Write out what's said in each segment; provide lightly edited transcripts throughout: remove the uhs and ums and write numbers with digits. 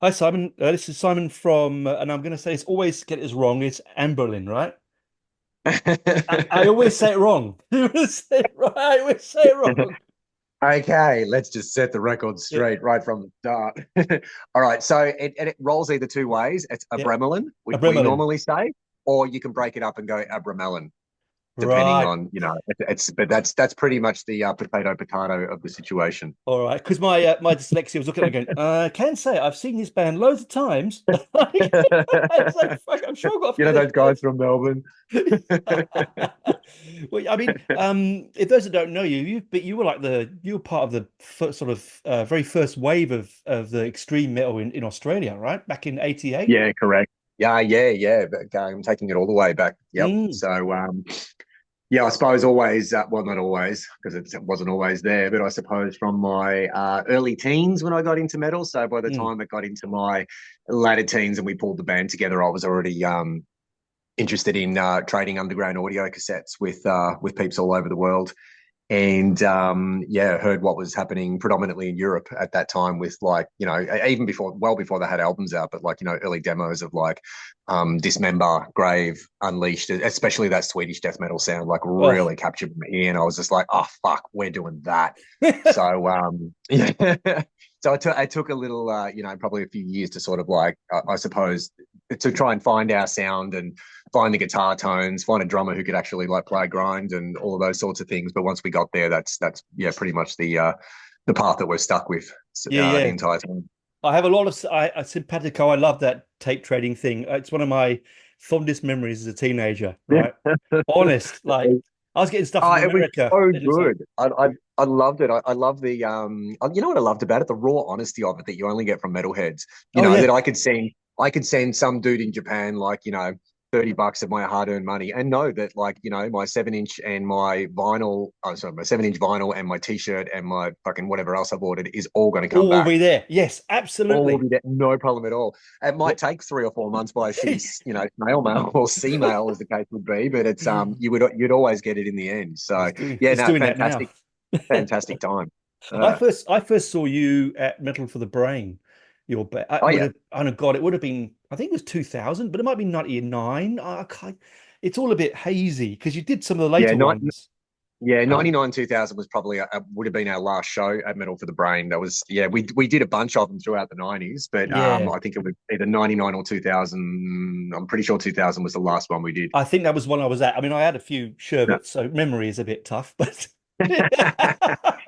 Hi, Simon. This is Simon from, and I'm going to say it's always get this wrong. It's Amberlin, right? I always say it wrong. You always say it right. I always say it wrong. Okay, let's just set the record Yeah, straight right from the start. All right, so it rolls either two ways. It's yeah. Abramelin, which we Abramelin. normally say, or you can break it up and go Abramelin, depending Right. on, but that's pretty much the potato of the situation. All right. Because my dyslexia was looking at me going, I can say it. I've seen this band loads of times. It's like, fuck, I'm sure I've got a You few know of those those guys from Melbourne? Well, I mean, if those that don't know you, you were like you were part of the sort of very first wave of the extreme metal in Australia, right? Back in '88. Yeah, correct. Yeah. But I'm taking it all the way back. Yep. Mm, So, yeah, I suppose always, well, not always, because it wasn't always there, but I suppose from my early teens when I got into metal. So by the mm. time it got into my latter teens and we pulled the band together, I was already interested in trading underground audio cassettes with peeps all over the world and yeah, heard what was happening predominantly in Europe at that time with like, even before, well before they had albums out, but like, early demos of like Dismember, Grave, Unleashed, especially that Swedish death metal sound, like Oh, really captured me. And I was just like, oh, fuck, we're doing that. So, yeah. So I took a little, probably a few years to sort of like, I suppose, to try and find our sound and find the guitar tones, find a drummer who could actually like play grind and all of those sorts of things. But once we got there, that's yeah, pretty much the path that we're stuck with yeah, the yeah. entire time. I have a lot of I simpatico. I love that tape trading thing. It's one of my fondest memories as a teenager, Yeah. right? Honest, like I was getting stuff Oh, from it was America, so and it's like, good. I loved it. I love the you know what I loved about it? The raw honesty of it that you only get from metalheads. oh yeah, That I could send some dude in Japan like, $30 of my hard-earned money and know that like, my 7 inch and my vinyl, oh sorry, my 7 inch vinyl and my t-shirt and my fucking whatever else I've ordered is all gonna come all will back. be there. Yes, All will absolutely. be there, no problem at all. It might What? take 3 or 4 months by shitty, snail mail or sea mail, as the case would be, but it's you'd always get it in the end. So yeah, It's no, doing that now. fantastic time. I first saw you at Metal for the Brain. I Oh would yeah, have, oh God, it would have been, I think it was 2000, but it might be 99. I can't, it's all a bit hazy because you did some of the yeah, later ones. yeah. 99 2000 was probably would have been our last show at Metal for the Brain. That was yeah, we did a bunch of them throughout the 90s, but Yeah, I think it was either 99 or 2000. I'm pretty sure 2000 was the last one we did. I think that was one I was at. I mean, I had a few Yeah. sherbets, so memory is a bit tough, but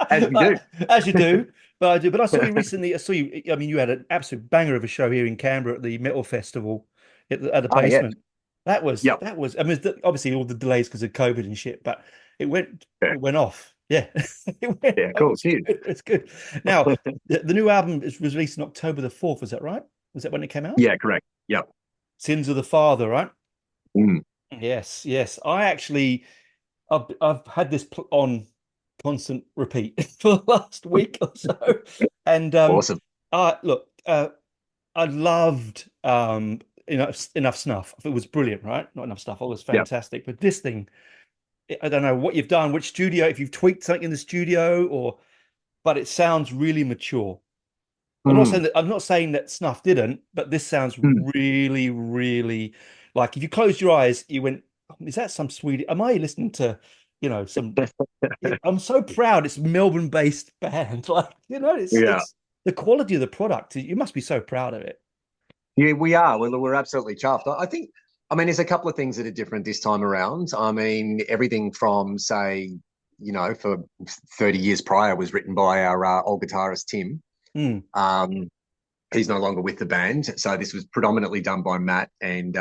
As you do. as you do. But I do. But I saw you recently. I saw you. I mean, you had an absolute banger of a show here in Canberra at the Metal Festival at the Oh yeah. basement. That was Yep. that was. I mean, obviously all the delays because of COVID and shit, but it went Yeah. it went off. Yeah, Yeah. that Cool. was Cheers. good. It's good. Now, the new album was released on October the 4th. Was that right? Was that when it came out? Yeah. Correct. Yep. Sins of the Father, right? Mm. Yes, yes. I've had this on constant repeat for the last week or so, and Awesome. look, I loved enough snuff. It was brilliant, right? Not enough stuff. It was Yep. fantastic. But this thing, I don't know what you've done, which studio, if you've tweaked something in the studio, but it sounds really mature. Mm. I'm not saying that snuff didn't, but this sounds Mm. really, really like if you closed your eyes, you went, is that some Swedish? Am I listening to, some I'm so proud it's a Melbourne-based band. Like, Yeah. it's the quality of the product. You must be so proud of it. Yeah, we are. We're absolutely chuffed. I think, I mean, there's a couple of things that are different this time around. I mean, everything from, say, for 30 years prior was written by our old guitarist, Tim. Mm. Um, he's no longer with the band. So this was predominantly done by Matt and,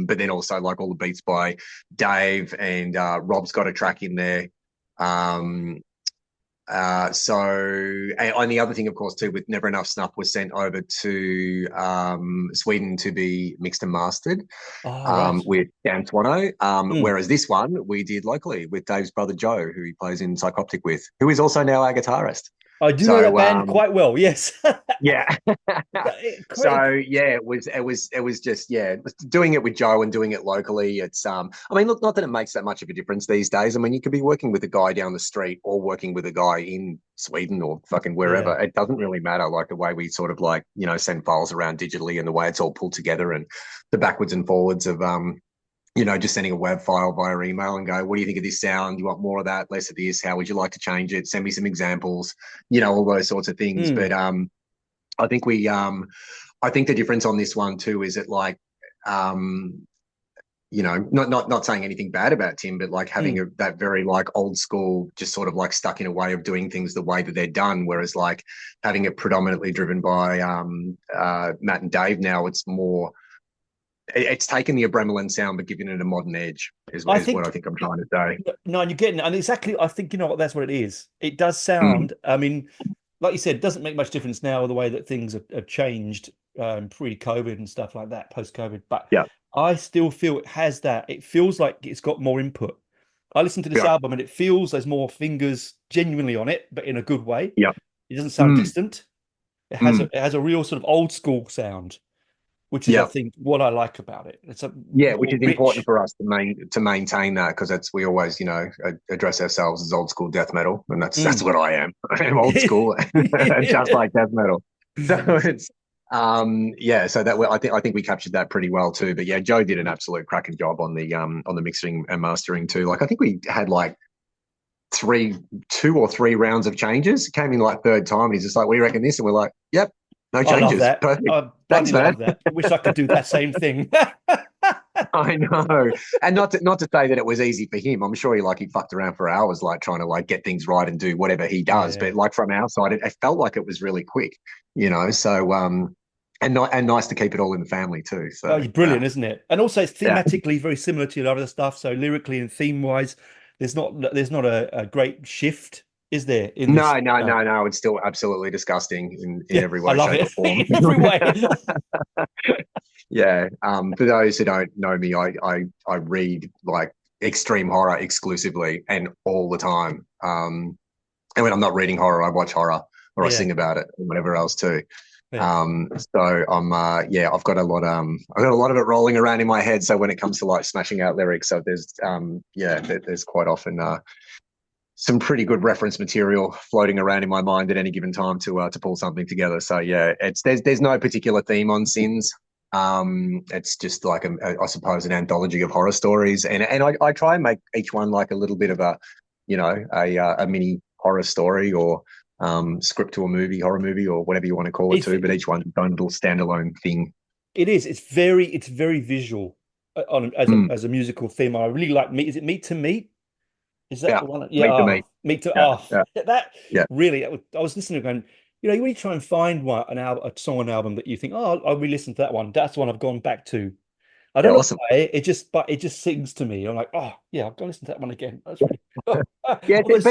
but then also like all the beats by Dave and Rob's got a track in there. Um, and the other thing, of course, too, with Never Enough Snuff was sent over to Sweden to be mixed and mastered All right. with Dan Swano. Mm. Whereas this one we did locally with Dave's brother Joe, who he plays in Psychoptic with, who is also now our guitarist. I do know that So band quite well. Yes. yeah. So Craig. yeah, it was just yeah, doing it with Joe and doing it locally. It's I mean, look, not that it makes that much of a difference these days. I mean, you could be working with a guy down the street or working with a guy in Sweden or fucking Yeah. wherever. It doesn't really matter. Like the way we sort of like send files around digitally and the way it's all pulled together and the backwards and forwards of just sending a web file via email and go, what do you think of this sound? You want more of that, less of this? How would you like to change it? Send me some examples, all those sorts of things. Mm, But I think I think the difference on this one too is that like not saying anything bad about Tim, but like having mm. that very like old school, just sort of like stuck in a way of doing things the way that they're done. Whereas like having it predominantly driven by Matt and Dave now, it's more it's taken the Abramelin sound but giving it a modern edge I is what I think think I'm trying to say. no, you're getting it. And exactly, I think you know what that's what it is. It does Mm, sound, I mean, like you said, it doesn't make much difference now the way that things have changed pre-COVID and stuff like that, post-COVID. But yeah, I still feel it has that. It feels like it's got more input. I listened to this yeah, album and it feels there's more fingers genuinely on it, but in a good way. yeah, It doesn't sound mm, distant. mm, It has a real sort of old school sound, which is I yeah. think what I like about it. It's a Yeah, which more is important rich. for us to maintain that because that's we always address ourselves as old school death metal, and that's Mm. what I am. I'm old school, just like death metal. So it's yeah, so that I think we captured that pretty well too. But yeah, Joe did an absolute cracking job on the mixing and mastering too. Like I think we had like three, 2 or 3 rounds of changes. It came in like third time, and he's just like, "We reckon this," and we're like, "Yep, no I love changes, that. perfect. I Thanks, bloody man." love that. Wish I could do that same thing. I know, and not to say that it was easy for him. I'm sure he fucked around for hours, like trying to like get things right and do whatever he does. But Yeah. like from our side, it felt like it was really quick. So and not and nice to keep it all in the family too. Oh, So you're brilliant, isn't it? And also it's yeah, thematically very similar to your other stuff. So lyrically and theme wise, there's not a great shift, is there, in this? no, no, No. no, no. It's still absolutely disgusting in Yeah, every I way, love shape, or it. form. Every way. Yeah. For those who don't know me, I read like extreme horror exclusively and all the time. And when I'm not reading horror, I watch horror or I Yeah, sing about it and whatever else too. yeah. So I'm yeah, I've got a lot of it rolling around in my head. So when it comes to like smashing out lyrics, so there's quite often some pretty good reference material floating around in my mind at any given time to pull something together. So yeah, it's there's no particular theme on Sins. It's just like I suppose an anthology of horror stories, and I try and make each one like a little bit of a mini horror story or script to a horror movie or whatever you want to call it It's too. But each one's its own little standalone thing. it is. It's very visual on Mm, as a musical theme. I really like Meet. Is it Meet to Meet? Is that yeah, the one? Yeah, meat to meat. Meet to Yeah, yeah, that yeah. really. I was listening to it going. When you try and find a song, an album that you think, oh, I'll re-listen to that one. That's the one I've gone back to. I Yeah, don't know awesome. why. But it just sings to me. I'm like, oh yeah, I'll go listen to that one again. That's really Yeah, all those.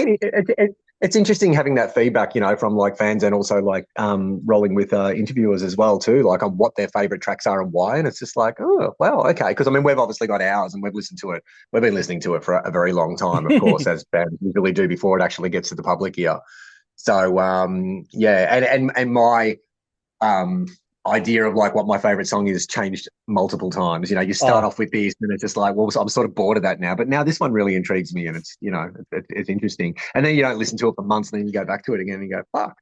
it's interesting having that feedback, from like fans and also like rolling with interviewers as well too, like on what their favorite tracks are and why. And it's just like, oh, wow, okay. Because I mean, we've obviously got ours and we've listened to it. We've been listening to it for a very long time, of course, as bands usually do before it actually gets to the public ear. So yeah, and my um idea of like what my favorite song is changed multiple times. You start Oh, off with this and it's just like, well, I'm sort of bored of that now, but now this one really intrigues me and it's interesting. And then you don't listen to it for months and then you go back to it again and you go, fuck,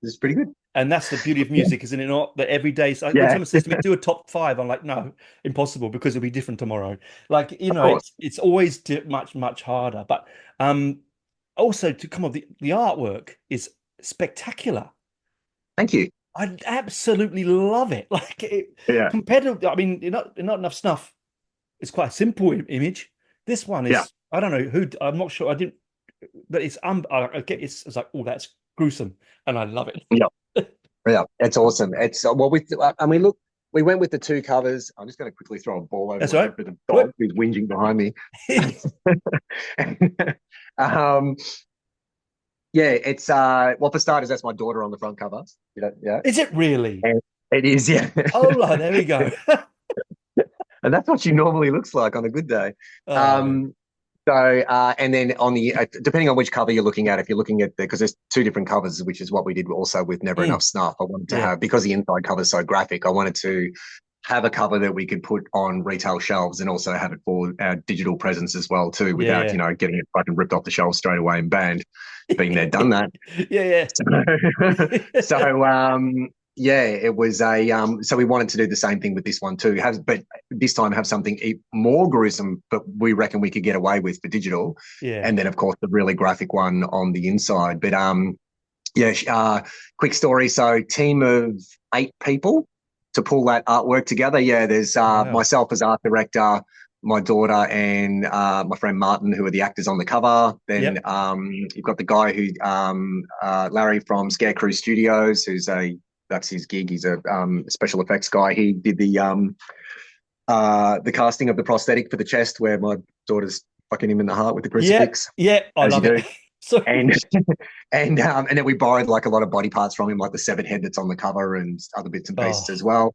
this is pretty good. and that's the beauty of Yeah, music, isn't it? Not that every day. So when yeah, someone says to me, "Do a top five," I'm like, "No, impossible," because it'll be different tomorrow. Like of course. it's always much harder. But um, also to come on, the artwork is spectacular. Thank you. I absolutely love it. Like Yeah, compared to, I mean, not enough snuff. It's quite a simple image. This one yeah, is, I don't know who. I'm not sure. I didn't, but I get it's like, oh, that's gruesome, and I love it. yeah, yeah. It's awesome. It's well, I mean, look, we went with the 2 covers. I'm just going to quickly throw a ball over That's my right. head for the dog What? who's whinging behind me. um, yeah, it's well, for starters, that's my daughter on the front cover. Yeah. Is it really? And it is, yeah. Oh, there we go. And that's what she normally looks like on a good day. Oh, Um, So, and then on the depending on which cover you're looking at, if you're looking at because there's two different covers, which is what we did also with Never Enough Mm, Snuff. I wanted to yeah, have because the inside cover is so graphic. I wanted to have a cover that we could put on retail shelves and also have it for our digital presence as well too, without yeah, getting it fucking ripped off the shelves straight away and banned. Been there, yeah, done that. yeah, So yeah, it was a so we wanted to do the same thing with this one too. But this time have something more gruesome, but we reckon we could get away with for digital. yeah. And then of course the really graphic one on the inside. But yeah, quick story. So team of 8 people to pull that artwork together. Yeah, there's Wow. myself as art director, my daughter, and my friend Martin, who are the actors on the cover. Then Yep. you've got the guy who Larry from Scarecrew Studios, that's his gig. He's a special effects guy. He did the casting of the prosthetic for the chest, where my daughter's fucking him in the heart with the Yep. crucifix, Yeah. I as you love it. do. So And and then we borrowed like a lot of body parts from him, like the severed head that's on the cover and other bits and pieces oh as well.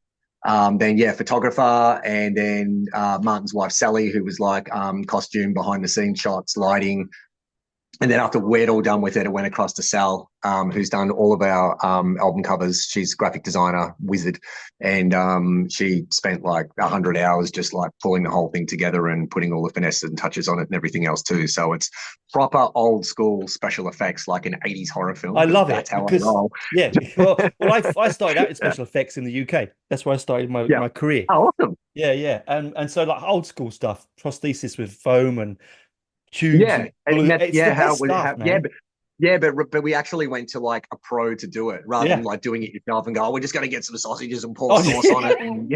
Then yeah, photographer, and then Martin's wife Sally, who was like costume, behind the scenes shots, lighting. And then after we're all done with it, it went across to Sal, who's done all of our album covers. She's graphic designer, wizard, and she spent like 100 hours just like pulling the whole thing together and putting all the finesse and touches on it and everything else too. So it's proper old school special effects, like an 80s horror film, I because love it that's how I because roll. yeah. Well, I started out in special effects in the UK. That's where I started Yeah. my career. Oh, awesome. Yeah, yeah. And so like old school stuff, prosthesis with foam and tubes Yeah, and and glue. that's It's the how best it was. stuff, Yeah, man. but we actually went to like a pro to do it rather than Yeah. like doing it yourself and go, oh, we're just going to get some sausages and pour Oh, sauce on it and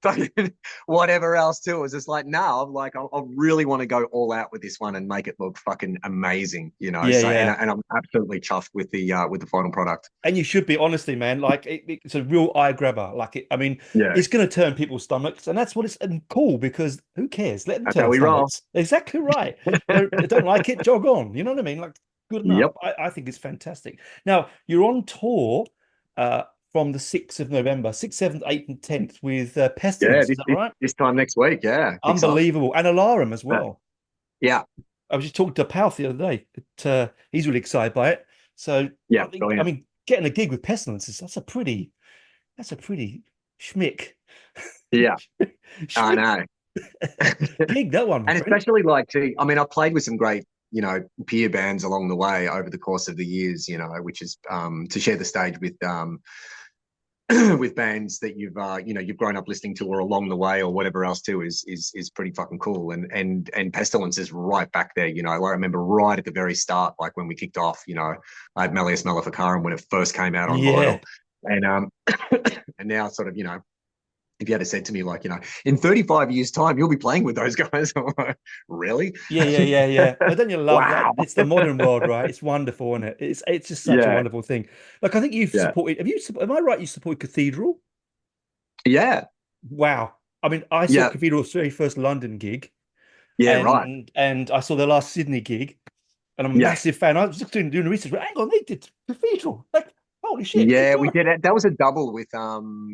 fucking whatever else too. It was just like, no, I'm like, I really want to go all out with this one and make it look fucking amazing. yeah, So and yeah. and I'm absolutely chuffed with the final product. And you should be, honestly, man. Like it's a real eye grabber. Like I mean, Yeah, it's going to turn people's stomachs, and that's what it's and cool because who cares? Let them that's how turn we roll. stomachs. Exactly right. Don't like it, jog on. You know what I mean? Like good enough. Yep. I think it's fantastic. Now you're on tour uh, from the 6th of November, 6th, 7th, 8th, and 10th with Yeah, Pestilence. Is this, that this right? this time next week. Yeah, kicks off. Unbelievable, and Alarum as Uh, well. yeah, I was just talking to Pal the other day. He's really excited by it. So yeah, I brilliant. mean, getting a gig with Pestilence is that's a pretty schmick Yeah, I schmick know. gig, that one, my And friend. especially like I mean, I've played with some great, peer bands along the way over the course of the years, which is to share the stage with with bands that you've grown up listening to or along the way or whatever else too is pretty fucking cool. And Pestilence is right back there. I remember right at the very start, like when we kicked off, I had Malleus Maleficarum when it first came out on Yeah. vinyl. And and now sort of, if you had said to me, like, in 35 years' time, you'll be playing with those guys. I'm like, really? Yeah, yeah, yeah, yeah. But don't you love like Wow. it's the modern world, right? It's wonderful, isn't it? It's just such a Yeah. wonderful thing. Like I think you've Yeah. supported am I right you supported Cathedral? Yeah. Wow. I mean, I saw Yeah. Cathedral's very first London gig Yeah. Right. and I saw their last Sydney gig and I'm a Yeah. massive fan. I was just doing the research, but hang on, they did Cathedral. Like, holy shit, they Yeah. We got did it. That was a double with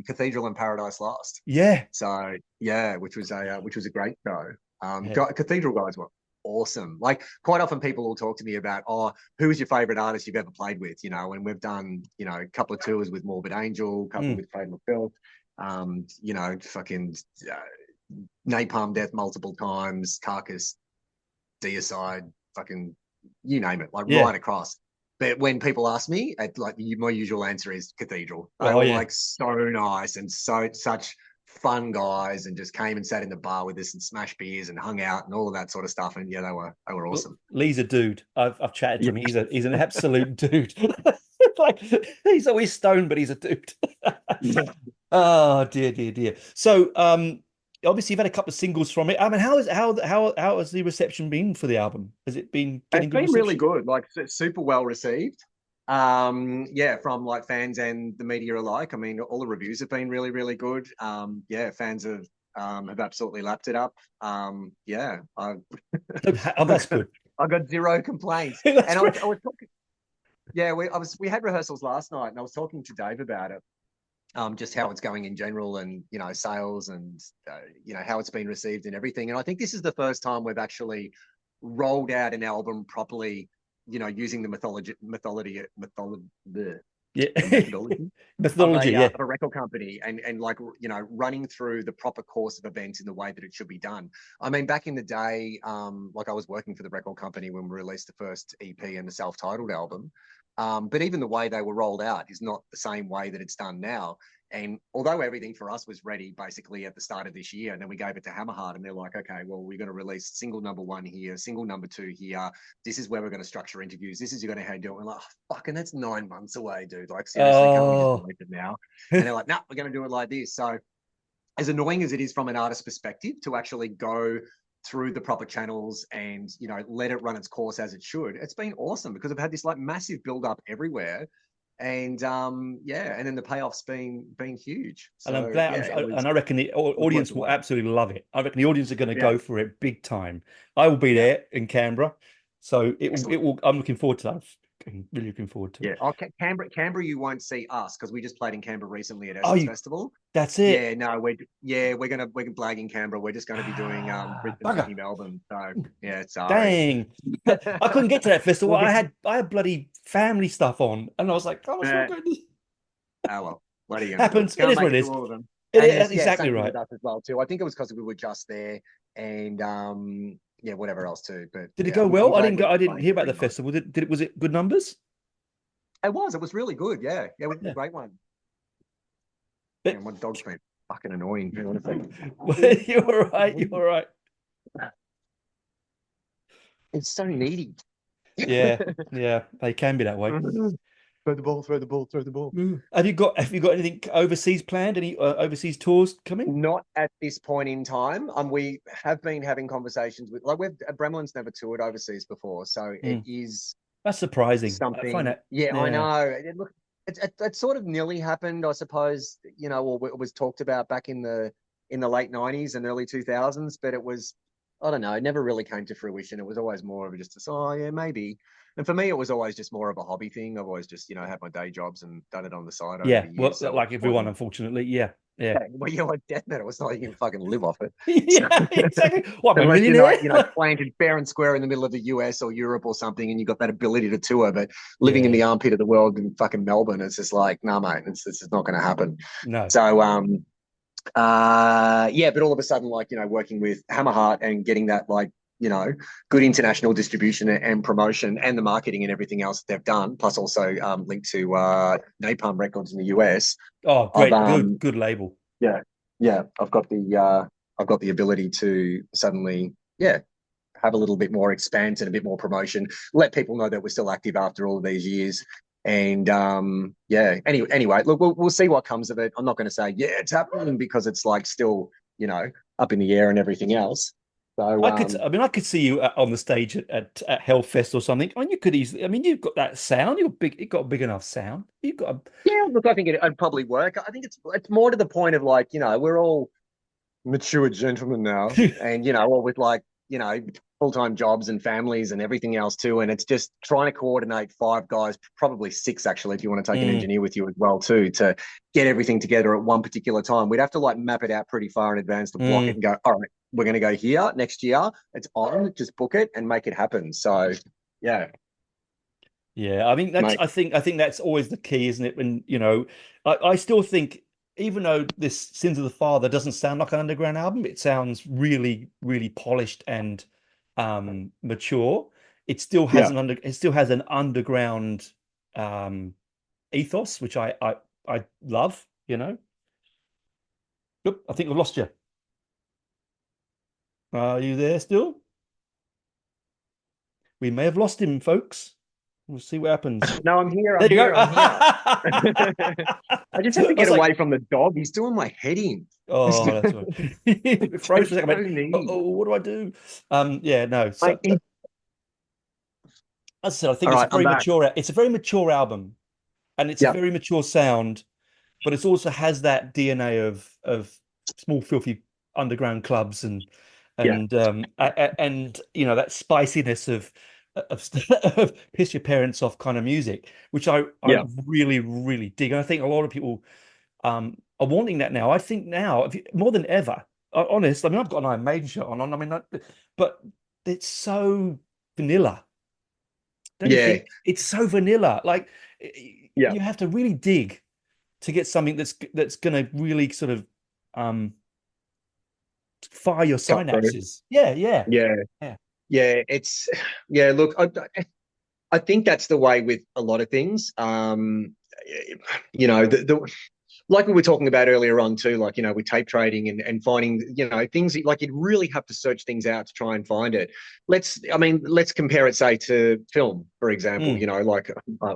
Cathedral and Paradise Lost. yeah. So yeah, which was a great show. Yeah. Cathedral guys were awesome. Like quite often people will talk to me about, oh, who is your favorite artist you've ever played with? And we've done, a couple of tours with Morbid Angel, a couple Mm. with Cradle of Filth, fucking Napalm Death multiple times, Carcass, Deicide, fucking you name it, like Yeah. right across. But when people ask me, my usual answer is Cathedral. They Oh were yeah. like so nice and such fun guys, and just came and sat in the bar with us and smashed beers and hung out and all of that sort of stuff. And yeah, they were awesome. Lee's a dude. I've chatted to Yeah, him. He's an absolute dude. Like he's always stoned, but he's a dude. Oh dear, dear, dear. So obviously you've had a couple of singles from it. I mean, how has the reception been for the album? Has it been getting it's good been really reception? good, like super well received. Yeah, from like fans and the media alike. I mean, all the reviews have been really, really good. Yeah, fans have absolutely lapped it up. Yeah, Oh, that's good. I got zero complaints. That's And I great. was, I was talking, yeah, we had rehearsals last night, and I was talking to Dave about it, just how it's going in general, and sales, and how it's been received and everything. And I think this is the first time we've actually rolled out an album properly, you know, using the Yeah. the methodology Methodology, yeah. of a record company, and like, you know, running through the proper course of events in the way that it should be done. I mean, back in the day, like I was working for the record company when we released the first EP and the self-titled album. But even the way they were rolled out is not the same way that it's done now. And although everything for us was ready basically at the start of this year, and then we gave it to Hammerheart, and they're like, okay, well, we're going to release single number one here, single number two here. This is where we're going to structure interviews. This is you're going to handle. And we're like, oh, fucking, that's 9 months away, dude. Like, seriously, can't we just Oh, release it now? And they're like, no, we're going to do it like this. So, as annoying as it is from an artist perspective to actually go through the proper channels and, you know, let it run its course as it should, it's been awesome because I've had this like massive build up everywhere. And yeah, and then the payoff's been huge. and I'm So glad, yeah, it and I reckon the was worth audience the will wait. absolutely love it. I reckon the audience are going to Yeah, go for it big time. I will be yeah, there in Canberra, so it excellent. will. I'm looking forward to that. I'm really looking forward to Yeah. it. Oh, Canberra, you won't see us because we just played in Canberra recently at Oh, Essence Festival. that's it. Yeah, no, we're blagging Canberra. We're just going to be doing Ah, Brisbane, bugger. Sydney, Melbourne. So yeah, sorry. Dang. I couldn't get to that festival. We'll get I had bloody family stuff on, and I was like, oh, it's not uh, good. oh well, what are you going to do? Happens. It Can't is make what it it to is. all of them. That's Yeah, exactly same thing right. with us as well too. I think it was because we were just there, and yeah, whatever else too. But Did it yeah, go I'm well? I glad didn't we're go. I just didn't playing hear about every the night. festival. Was it good numbers? It was really good. Yeah, it was a Yeah. great one. But And my dog's been fucking annoying. Hang on a you're right. second. You're right. It's so needy. Yeah. Yeah. They can be that way. Throw the ball, throw the ball, throw the ball. Have you got anything overseas planned? Any overseas tours coming? Not at this point in time. We have been having conversations with, like, Abramelin's never toured overseas before, so it Mm, is that's surprising. I find something. that. Yeah, I Yeah. know. Look, it sort of nearly happened, I suppose. You know, or it was talked about back in the late '90s and early 2000s, but it was, I don't know, it never really came to fruition. It was always more of just a, oh yeah, maybe. And for me, it was always just more of a hobby thing. I've always just, you know, had my day jobs and done it on the side over Yeah. the Well, years. So it like everyone, wasn't. unfortunately. Yeah. Yeah. Yeah, well, you're like death metal. It's not like you can fucking live off it. So, Yeah. Exactly. What, am I a unless you're millionaire? not, you know, planted fair and square in the middle of the US or Europe or something, and you've got that ability to tour, but living in Yeah. the armpit of the world in fucking Melbourne, it's just like, nah, mate, it's just not going to happen. No. So, yeah, but all of a sudden, like, you know, working with Hammerheart and getting that, like, you know, good international distribution and promotion and the marketing and everything else that they've done, plus also linked to Napalm Records in the US. Oh, I've great. Good label. yeah, yeah, I've got the ability to suddenly, yeah, have a little bit more expanse and a bit more promotion, let people know that we're still active after all of these years. And yeah, anyway, look, we'll see what comes of it. I'm not going to say, yeah, it's happening because it's like still, you know, up in the air and everything else. So I could see you on the stage at Hellfest or something. I mean, you could easily. I mean, you've got that sound. You're big. You've got a big enough sound. You've got a, yeah, look, I think it'd probably work. I think it's more to the point of, like, you know, we're all mature gentlemen now, and, you know, all with, like, you know, full-time jobs and families and everything else too, and it's just trying to coordinate five guys, probably six actually, if you want to take an Mm, engineer with you as well too, to get everything together at one particular time. We'd have to like map it out pretty far in advance to block it mm. and go, all right, we're going to go here next year, it's on, just book it and make it happen. So yeah, Yeah, I mean mate. I think that's always the key, isn't it? And you know, I still think even though this Sins of the Father doesn't sound like an underground album, it sounds really, really polished and mature. Yeah. It still has an underground um ethos, which I love, you know. Oop, I think I've lost you. Are you there still? We may have lost him, folks. We'll see what happens. No, I'm here. There I'm you go. here. I'm here. I just have I to get was like, away from the dog. He's doing my head in. oh, that's right. It froze for a second. I So went, needy. oh, what do I do? Yeah, no. So Mate, as I said, I think all right, I'm back. it's a very mature album, and it's a Yeah, very mature sound, but it also has that DNA of small filthy underground clubs yeah, and you know that spiciness of, of piss your parents off kind of music, which I yeah, really really dig. And I think a lot of people are wanting that now. I think now more than ever. Honest, I mean, I've got an Iron Maiden shirt on. I mean, but it's so vanilla. Don't you Yeah, think? It's so vanilla. Like yeah, you have to really dig to get something that's going to really sort of um fire your cut through. synapses. Yeah, yeah, Yeah, yeah. yeah. It's yeah. Look, I think that's the way with a lot of things. You know, the like we were talking about earlier on too, like, you know, with tape trading and finding, you know, things like you'd really have to search things out to try and find it. I mean, let's compare it, say, to film, for example, Mm, you know, like,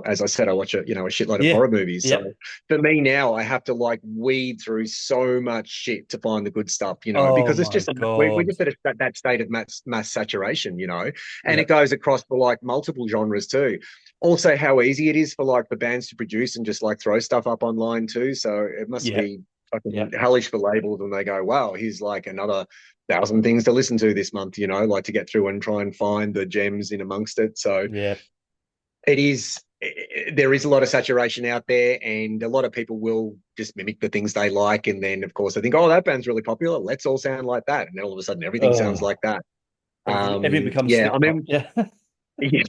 as I said, I watch you know, a shitload of yeah, horror movies. So yeah. for me now, I have to like weed through so much shit to find the good stuff, you know, Oh because it's my just, we're God. just at that state of mass saturation, you know, and Yeah, it goes across for like multiple genres too. Also, how easy it is for like the bands to produce and just like throw stuff up online too. So it must yeah, be yeah, fucking hellish for labels when they go, wow, here's like another 1,000 things to listen to this month, you know, like to get through and try and find the gems in amongst it. So yeah. it is, there is a lot of saturation out there, and a lot of people will just mimic the things they like. And then, of course, they think, oh, that band's really popular. Let's all sound like that. And then all of a sudden, everything sounds Oh, like that. everything becomes Yeah, I slipknot. mean, Yeah. yeah,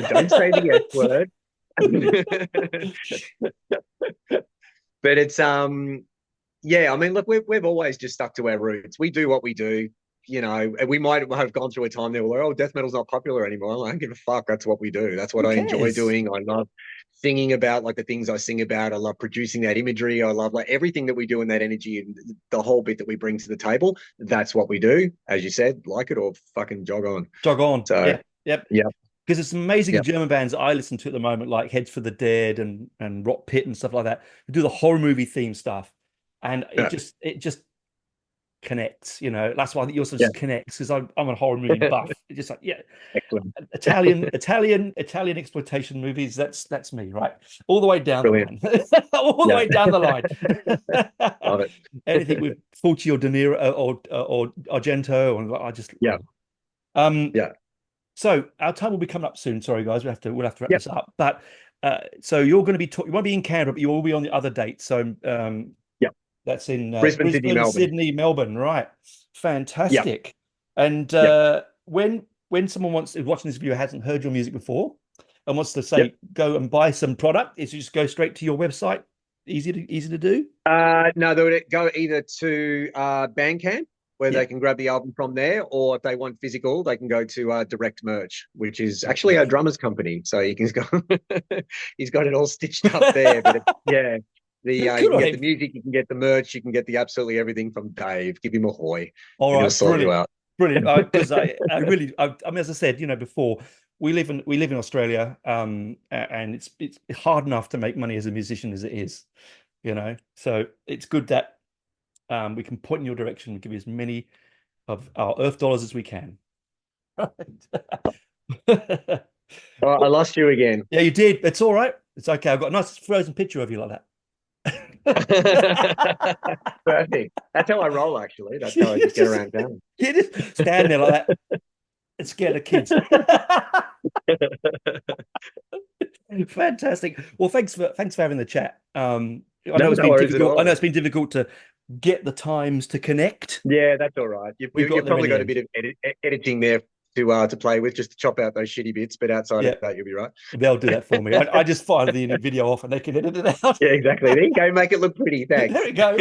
don't say the S word. But it's yeah, I mean, look, we've always just stuck to our roots. We do what we do, you know. And we might have gone through a time there where, oh, death metal's not popular anymore. I don't give a fuck. That's what we do. That's what Who I enjoy cares? doing. I love singing about like the things I sing about. I love producing that imagery. I love like everything that we do and that energy and the whole bit that we bring to the table. That's what we do. As you said, like it or fucking jog on. Jog on. So Yeah, yep. yeah, Because there's some amazing yeah, German bands that I listen to at the moment, like Heads for the Dead and Rock Pit and stuff like that, who do the horror movie theme stuff, and yeah, it just connects. You know, that's why yours yeah. just connects because I'm a horror movie buff. It's just like yeah, Excellent. Italian exploitation movies. That's me, right? All the way down the Brilliant. line, all the Yeah, way down the line. love Anything it. with Fulci or De Niro or Argento, and I just Yeah, love. Um, yeah, so our time will be coming up soon. Sorry, guys, we'll have to wrap yeah, this up. But so you're going to be you won't be in Canberra, but you will be on the other dates. So yeah. that's in Brisbane, Sydney, Brisbane, Melbourne. Sydney, Melbourne, right? Yeah, Fantastic. And yeah, when someone wants is watching this video hasn't heard your music before and wants to yeah. say go and buy some product, is you just go straight to your website. Easy to do. No, they would go either to Bandcamp, where Yeah. they can grab the album from there, or if they want physical, they can go to Direct Merch, which is Direct actually our merch. drummer's company. So you can go, he's got it all stitched up there. But yeah, you Good can on get the him. music, you can get the merch, you can get the absolutely everything from Dave. Give him a hoy, All and he'll right, sort you brilliant, out. brilliant. Because I really, I mean, as I said, before we live in Australia, and it's hard enough to make money as a musician as it is, So it's good that we can point in your direction and give you as many of our Earth dollars as we can. Oh, I lost you again. Yeah, you did. It's all right. It's okay. I've got a nice frozen picture of you like that. Perfect. That's how I roll, actually. That's how I You just get just around town. you just stand there like that and scare the kids. Fantastic. Well, thanks for having the chat. I No, know it's no been worries at difficult. I know all. it's been difficult to get the times to connect. Yeah, that's all right. We got You've there in probably the got a end. bit of editing there to play with, just to chop out those shitty bits. But outside of Yeah, that, you'll be right. they'll do that for me. I just fire the video off and they can edit it out. Yeah, exactly. There you go. Make it look pretty. There Thanks. we go.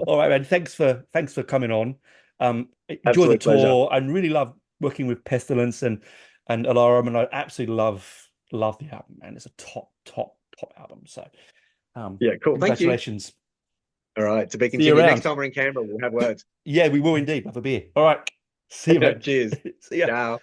All right, man. Thanks for coming on. Enjoy the Absolute pleasure. tour. I really love working with Pestilence and Alarum, and I absolutely love the album, man. It's a top album. So Yeah, cool. Thank you. congratulations. All right. To be See you continued. Next around. time we're in Canberra, we'll have words. Yeah, we will indeed. Have a beer. All right. See you, mate. Cheers. See ya. Ciao.